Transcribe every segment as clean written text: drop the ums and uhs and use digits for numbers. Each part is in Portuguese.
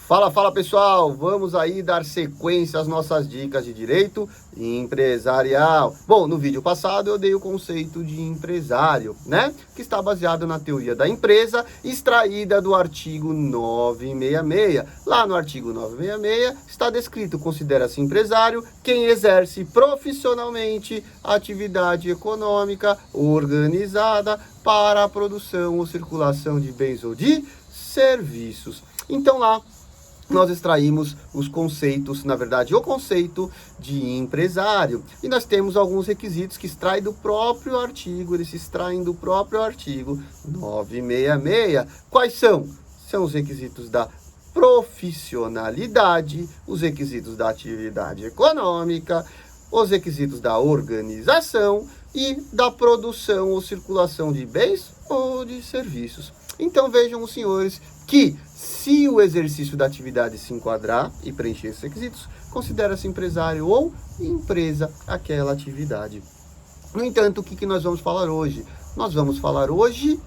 Fala pessoal, vamos aí dar sequência às nossas dicas de direito empresarial. Bom, no vídeo passado eu dei o conceito de empresário, né? Que está baseado na teoria da empresa, extraída do artigo 966. Lá no artigo 966 está descrito: considera-se empresário quem exerce profissionalmente atividade econômica organizada para a produção ou circulação de bens ou de serviços. Então lá nós extraímos os conceitos, na verdade, o conceito de empresário. E nós temos alguns requisitos que extraem do próprio artigo, eles se extraem do próprio artigo 966. Quais são? São os requisitos da profissionalidade, os requisitos da atividade econômica, os requisitos da organização e da produção ou circulação de bens ou de serviços. Então vejam os senhores que, se o exercício da atividade se enquadrar e preencher esses requisitos, considera-se empresário ou empresa aquela atividade. No entanto, o que nós vamos falar hoje? Nós vamos falar hoje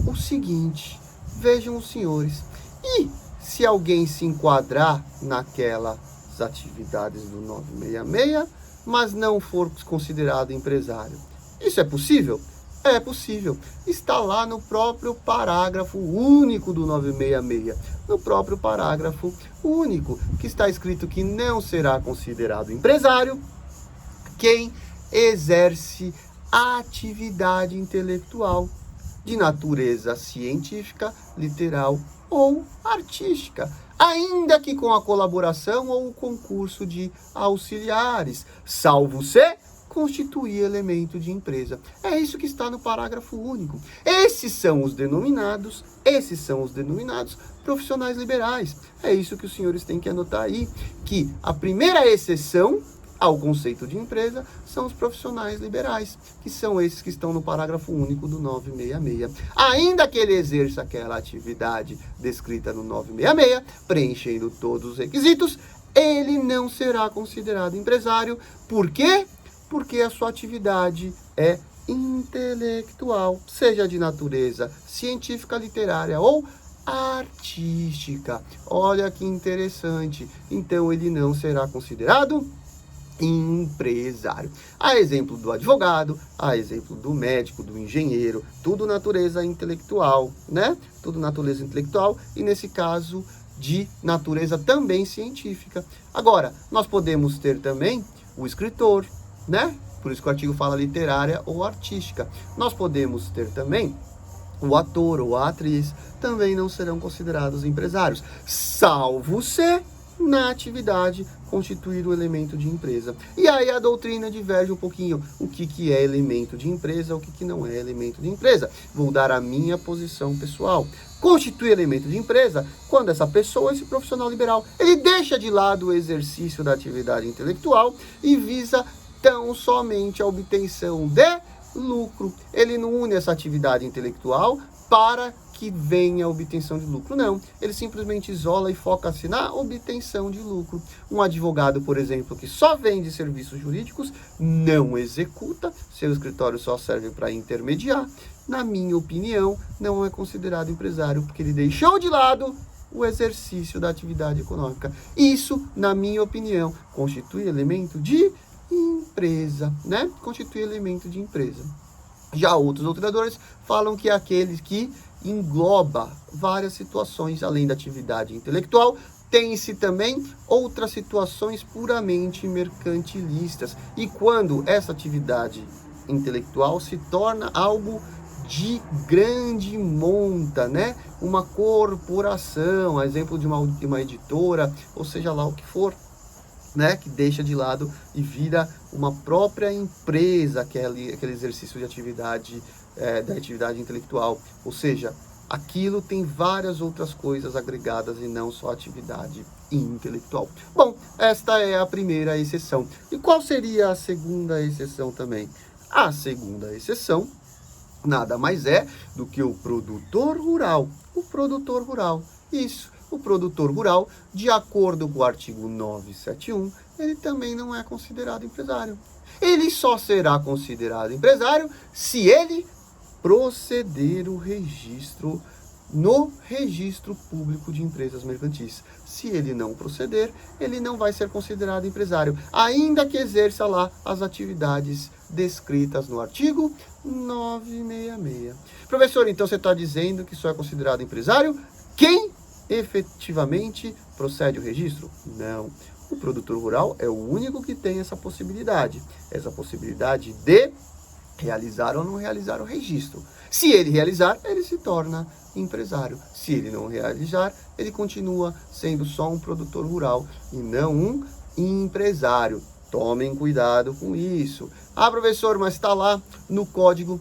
o seguinte: vejam os senhores, e se alguém se enquadrar naquelas atividades do 966, mas não for considerado empresário, isso é possível? É possível. Está lá no próprio parágrafo único do 966. No próprio parágrafo único, que está escrito que não será considerado empresário quem exerce atividade intelectual de natureza científica, literal ou artística, ainda que com a colaboração ou o concurso de auxiliares, salvo se constituir elemento de empresa. É isso que está no parágrafo único. Esses são os denominados profissionais liberais. É isso que os senhores têm que anotar aí, que a primeira exceção ao conceito de empresa são os profissionais liberais, que são esses que estão no parágrafo único do 966. Ainda que ele exerça aquela atividade descrita no 966, preenchendo todos os requisitos, ele não será considerado empresário. Por quê? Porque a sua atividade é intelectual, seja de natureza científica, literária ou artística. Olha que interessante. Então, ele não será considerado empresário. A exemplo do advogado, a exemplo do médico, do engenheiro, tudo natureza intelectual, né? Tudo natureza intelectual e, nesse caso, de natureza também científica. Agora, nós podemos ter também o escritor, né? Por isso que o artigo fala literária ou artística. Nós podemos ter também o ator ou a atriz, também não serão considerados empresários, salvo se na atividade constituir o elemento de empresa. E aí a doutrina diverge um pouquinho. O que é elemento de empresa, o que não é elemento de empresa. Vou dar a minha posição pessoal. Constitui elemento de empresa quando essa pessoa, esse profissional liberal, ele deixa de lado o exercício da atividade intelectual e visa tão somente a obtenção de lucro. Ele não une essa atividade intelectual para que venha a obtenção de lucro. Não, ele simplesmente isola e foca-se na obtenção de lucro. Um advogado, por exemplo, que só vende serviços jurídicos, não executa, seu escritório só serve para intermediar, na minha opinião, não é considerado empresário, porque ele deixou de lado o exercício da atividade econômica. Isso, na minha opinião, constitui elemento de empresa, né? Constitui elemento de empresa. Já outros doutrinadores falam que é aquele que engloba várias situações, além da atividade intelectual, tem-se também outras situações puramente mercantilistas. E quando essa atividade intelectual se torna algo de grande monta, né? Uma corporação, a exemplo de uma editora, ou seja lá o que for, né, que deixa de lado e vira uma própria empresa, aquele exercício de atividade, da atividade intelectual. Ou seja, aquilo tem várias outras coisas agregadas e não só atividade intelectual. Bom, esta é a primeira exceção. E qual seria a segunda exceção também? A segunda exceção nada mais é do que o produtor rural. O produtor rural, isso. O produtor rural, de acordo com o artigo 971, ele também não é considerado empresário. Ele só será considerado empresário se ele proceder o registro no registro público de empresas mercantis. Se ele não proceder, ele não vai ser considerado empresário, ainda que exerça lá as atividades descritas no artigo 966. Professor, então você está dizendo que só é considerado empresário quem efetivamente procede o registro? Não. O produtor rural é o único que tem essa possibilidade de realizar ou não realizar o registro. Se ele realizar, ele se torna empresário. Se ele não realizar, ele continua sendo só um produtor rural e não um empresário. Tomem cuidado com isso. Ah, professor, mas está lá no código,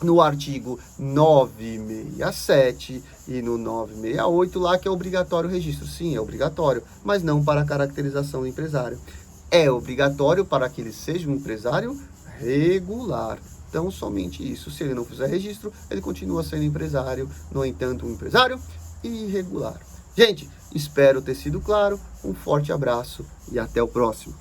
no artigo 967 e no 968 lá que é obrigatório o registro. Sim, é obrigatório, mas não para a caracterização do empresário. É obrigatório para que ele seja um empresário regular. Então, somente isso. Se ele não fizer registro, ele continua sendo empresário, no entanto, um empresário irregular. Gente, espero ter sido claro. Um forte abraço e até o próximo.